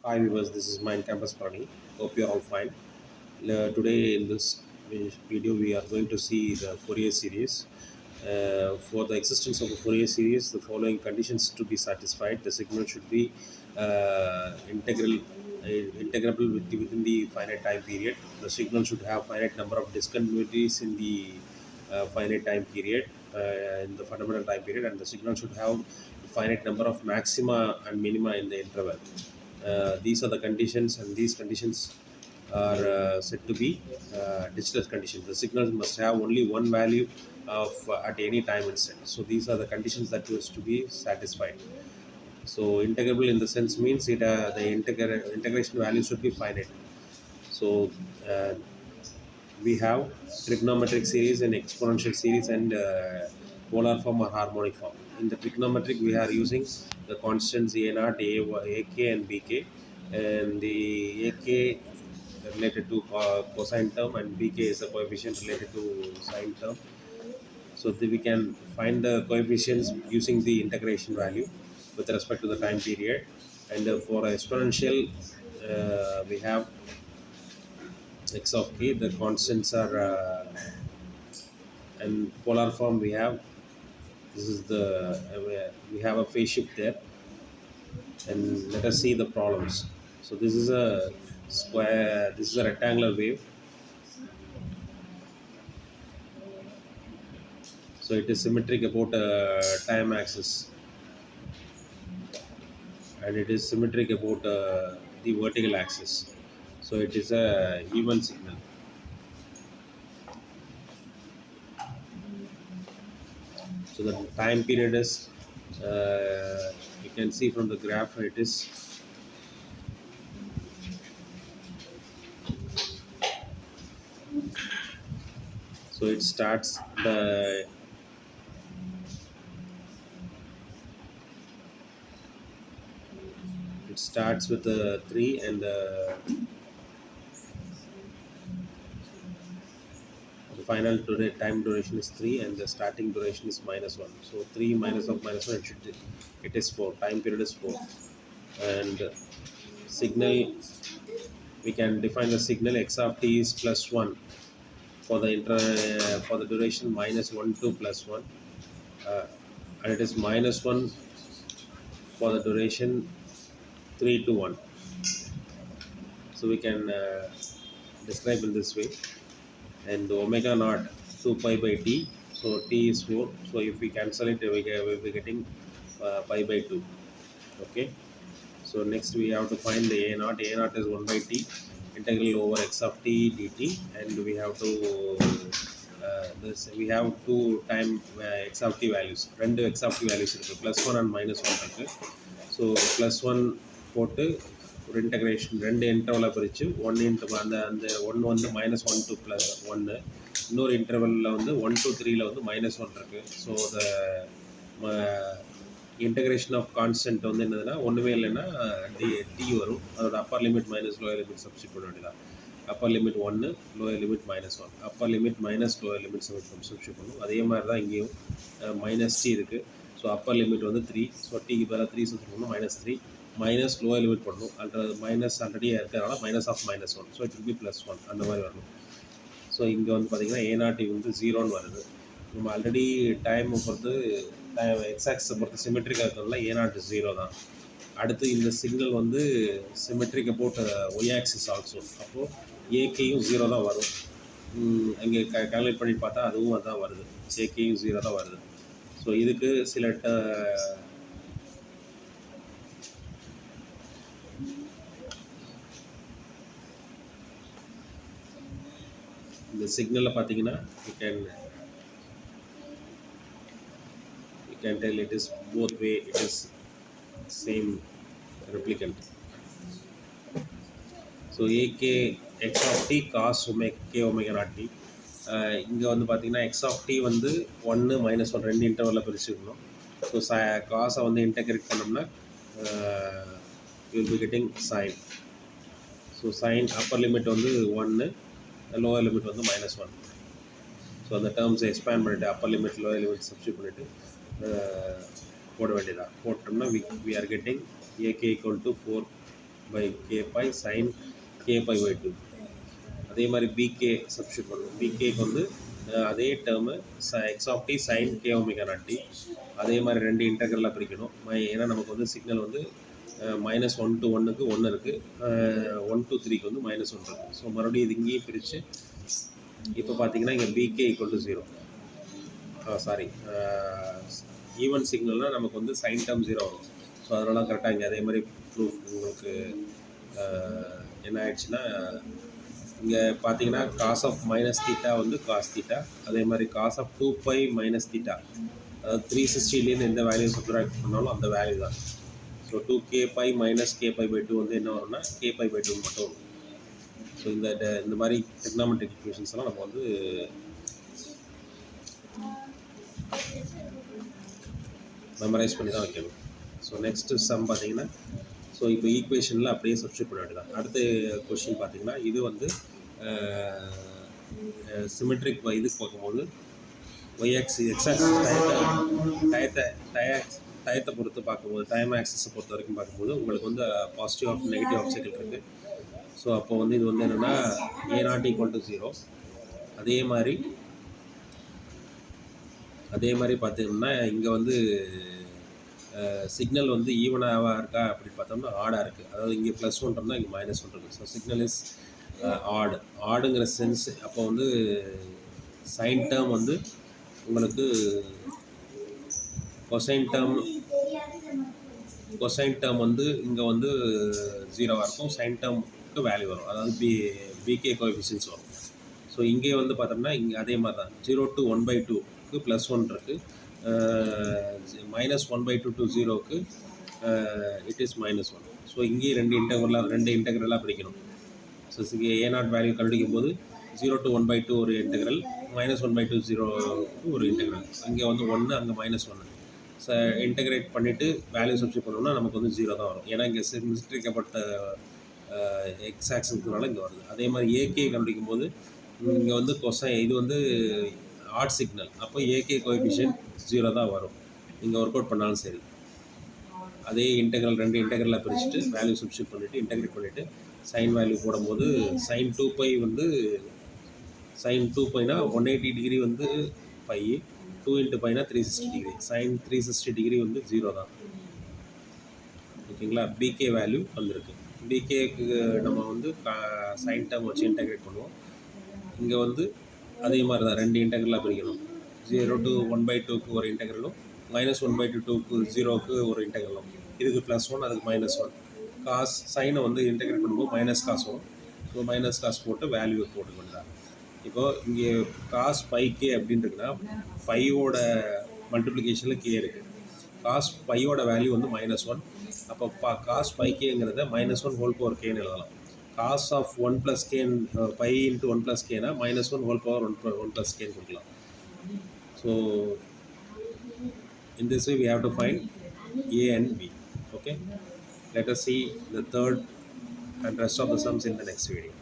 Hi viewers, this is Mind Campus Prani. Hope you are all fine. Today in this video we are going to see the Fourier series. For the existence of a Fourier series, the following conditions to be satisfied. The signal should be integrable within the finite time period. The signal should have finite number of discontinuities in the finite time period, in the fundamental time period, and the signal should have finite number of maxima and minima in the interval. These are the conditions, and these conditions are said to be digital conditions. The signal must have only one value of at any time instant. So these are the conditions that was to be satisfied. So integrable in the sense means the integration value should be finite. So uh, we have trigonometric series and exponential series and polar form or harmonic form. In the trigonometric, we are using the constants A0, AK, and BK, and the AK related to cosine term, and BK is a coefficient related to sine term. So we can find the coefficients using the integration value with respect to the time period. And for exponential, we have x of k. The constants are and polar form we have. This is the we have a phase shift there, and let us see the problems. So this is a square. This is a rectangular wave. So it is symmetric about time axis, and it is symmetric about the vertical axis. So it is a even signal. So the time period is, you can see from the graph, it is so it starts the it starts with the 3, and the final time duration is 3, and the starting duration is -1. So 3 minus of -1, it is 4. Time period is 4, and signal, we can define the signal x of t is +1 for the for the duration -1 to +1, uh, and it is -1 for the duration 3 to 1. So we can describe in this way. And omega naught 2 pi by t, so t is 4. So if we cancel it, we'll be getting pi by 2. Okay. So next we have to find the a naught. A naught is 1 by t integral over x of t dt, and we have to we have two time x of t values. ரெண்டு x of t values இருக்கு, +1 and -1 இருக்கு. So +1 போட்டு ஒரு integration ரெண்டு இன்டர்வலை பிரித்து அந்த அந்த ஒன்று வந்து -1 to +1, இன்னொரு இன்டர்வலில் வந்து 1 to 3 வந்து -1 இருக்குது. So the integration of constant வந்து என்னதுன்னா ஒன்றுமே இல்லைன்னா டி வரும். அதோட upper limit minus lower limit substitute பண்ண வேண்டியதான். Upper limit 1, lower limit -1, upper limit minus lower limit substitute பண்ணும். அதே மாதிரி தான் இங்கேயும் -t இருக்குது. ஸோ அப்பர் லிமிட் வந்து 3, ஸோ டிக்கு பதிலாக 3 சப்ஸ்டிட் பண்ணணும், -3 மைனஸ் லோயர் லிமிட் பண்ணணும். அல்லது மைனஸ் ஆல்ரெடி இருக்கிறதுனால -1, ஸோ இட் வில் பி +1 அந்த மாதிரி வரணும். ஸோ இங்கே வந்து பார்த்திங்கன்னா A0 வந்து 0ன்னு வருது. நம்ம ஆல்ரெடி டைமை பொறுத்து எக்ஸாக்ஸை பொறுத்து சிமெட்ரிக்காக இருக்கிறதுல A0 0 தான். அடுத்து இந்த சிக்னல் வந்து symmetric about Y axis also. அப்போது ஏகேயும் 0 தான் வரும். அங்கே கால்குலேட் பண்ணி பார்த்தா அதுவும் அதான் வருது, ஏகேயும் 0 தான் வருது. ஸோ இதுக்கு சில இந்த சிக்னலில் பார்த்தீங்கன்னா you can tell it is both way, it is same replicant. So ak x of t cos k omega naught t. இங்கே வந்து பார்த்தீங்கன்னா x of t வந்து 1 -1 ரெண்டு இன்டர்வலில் பிரிச்சுக்கணும். ஸோ காசை வந்து இன்டகிரேட் பண்ணோம்னா you will be getting sine. So sine upper limit வந்து 1, lower limit வந்து -1. ஸோ அந்த டேர்ம்ஸை எக்ஸ்பேண்ட் பண்ணிவிட்டு upper limit lower limit substitute பண்ணிவிட்டு போட வேண்டியதாக போட்டோம்னா we are getting a k equal to 4 by k pi sin k pi by 2. அதே மாதிரி பிகே சப்ஸ்டியூட் பண்ணுவோம். பிகேக்கு வந்து அதே term x of t sine k omega naught t. அதே மாதிரி ரெண்டு இன்டெக்ரலாக பிரிக்கணும். ஏன்னா நமக்கு வந்து சிக்னல் வந்து -1 to 1க்கு 1 இருக்குது, 1 to 3க்கு வந்து -1 இருக்குது. ஸோ மறுபடியும் இது இங்கேயும் பிரித்து இப்போ பார்த்தீங்கன்னா இங்கே b k equal to 0. Sorry, even சிக்னல்னால் நமக்கு வந்து சைன் டேர்ம் 0 வரும். ஸோ அதனால கரெக்டாக இங்கே அதே மாதிரி ப்ரூஃப் உங்களுக்கு என்ன ஆயிடுச்சுன்னா, இங்கே பார்த்தீங்கன்னா காஸ் ஆஃப் மைனஸ் தீட்டா வந்து காஸ் தீட்டா, அதே மாதிரி காஸ் ஆஃப் 2π மைனஸ் தீட்டா, அதாவது 360லேருந்து எந்த வேல்யூ சப்ட்ராக்ட் பண்ணாலும் அந்த வேல்யூ தான். So 2kπ minus kπ by 2 வந்து என்ன வரும்னா kπ பை 2 மட்டும் வரும். ஸோ இந்த மாதிரி டெக்னாமெட்ரிக் ஈக்குவேஷன்ஸ் எல்லாம் நம்ம வந்து மெமரைஸ் பண்ணி தான் வைக்கணும். ஸோ நெக்ஸ்ட்டு சம் பார்த்தீங்கன்னா, ஸோ இப்போ ஈக்குவேஷனில் அப்படியே சப்ஸ்டியூட் பண்ண வேண்டியதான். அடுத்த கொஸ்டின் பார்த்தீங்கன்னா, இது வந்து சிமெட்ரிக் இதுக்கு பார்க்கும்போது டயத்தை பொறுத்து பார்க்கும்போது, டைம் ஆக்சஸை பொறுத்த வரைக்கும் பார்க்கும்போது உங்களுக்கு வந்து positive half negative half cycle இருக்குது. ஸோ அப்போ வந்து இது வந்து என்னென்னா a0 ஈக்குவல் டு 0. அதே மாதிரி பார்த்தீங்கன்னா இங்கே வந்து சிக்னல் வந்து ஈவனாக இருக்கா அப்படின்னு பார்த்தோம்னா ஆடாக இருக்குது. அதாவது இங்கே +1 இருந்தால் இங்கே -1 இருக்குது. ஸோ சிக்னல் இஸ் ஆடுங்கிற சென்ஸ். அப்போ வந்து சைன் டேர்ம் வந்து உங்களுக்கு கொசைன் டேர்ம் வந்து இங்கே வந்து 0வாக இருக்கும். சைன் டேர்முக்கு வேல்யூ வரும், அதாவது பிகே கோஎஃபிஷியன்ஸ் வரும். ஸோ இங்கே வந்து பார்த்தோம்னா இங்கே அதே மாதிரி தான் 0 to 1/2க்கு +1 இருக்குது, -1/2 to 0க்கு இட் இஸ் -1. ஸோ இங்கே ரெண்டு இன்டெக்ரலாக பிரிக்கணும். ஸோ இங்கே a0 வேல்யூ கண்டுபிடிக்கும் போது 0 to 1/2 ஒரு இன்டெக்ரல், -1/2 0க்கு ஒரு இன்டெக்ரல். இங்கே வந்து 1, அங்கே -1. ஸோ இன்டெகிரேட் பண்ணிவிட்டு வேல்யூ சப்ஸ்டியூட் பண்ணோம்னா நமக்கு வந்து 0 தான் வரும். ஏன்னா இங்கே சிமெட்ரிக்கப்பட்ட எக்ஸ் ஆக்சிஸ்னால இங்கே வருது. அதே மாதிரி ஏகே கண்டுபிடிக்கும் போது இங்கே வந்து இது வந்து ஆட் சிக்னல், அப்போ ஏகே கோஎஃபிஷியன்ட் 0 தான் வரும். நீங்கள் ஒர்க் அவுட் பண்ணாலும் சரி. அதே ரெண்டு இன்டெக்ரலாக பிரிச்சுட்டு வேல்யூ சப்ஸ்டியூட் பண்ணிவிட்டு இன்டெகிரேட் பண்ணிவிட்டு சைன் வேல்யூ போடும்போது sin 2π வந்து sin 2πனா 180 டிகிரி வந்து பை, 2 × πனா 360 டிகிரி. sin 360 டிகிரி வந்து 0 தான். ஓகேங்களா? பிகே வேல்யூ வந்திருக்கு. பிகேக்கு நம்ம வந்து சைன் டேர்ம் வச்சு இன்டெகிரேட் பண்ணுவோம். இங்கே வந்து அதே மாதிரி தான் ரெண்டு இன்டெக்ரலாக பிரிக்கணும். 0 to 1/2க்கு ஒரு இன்டெக்ரலும், -1/2க்கு 0க்கு ஒரு இன்டெக்ரலும். இதுக்கு +1, அதுக்கு -1. காஸ் சைனை வந்து இன்டெகிரேட் பண்ணும்போது -காஸ் வரும். ஸோ -காஸ் போட்டு வேல்யூ போட்டுக்க வேண்டியதான். இப்போது இங்கே காஸ் πk அப்படின்னு இருக்குன்னா பையோட மல்டிப்ளிகேஷனில் கே இருக்குது. காஸ் பையோட வேல்யூ வந்து -1. அப்போ காஸ் πkங்கிறத -1 ஹோல் பவர் கேன்னு எழுதலாம். காஸ் ஆஃப் 1 + k π × 1 + kனா -1 ஹோல் பவர் 1 + k கொடுக்கலாம். So in this way we have to find a and b. Okay, let us see the third and rest of the sums in the next video.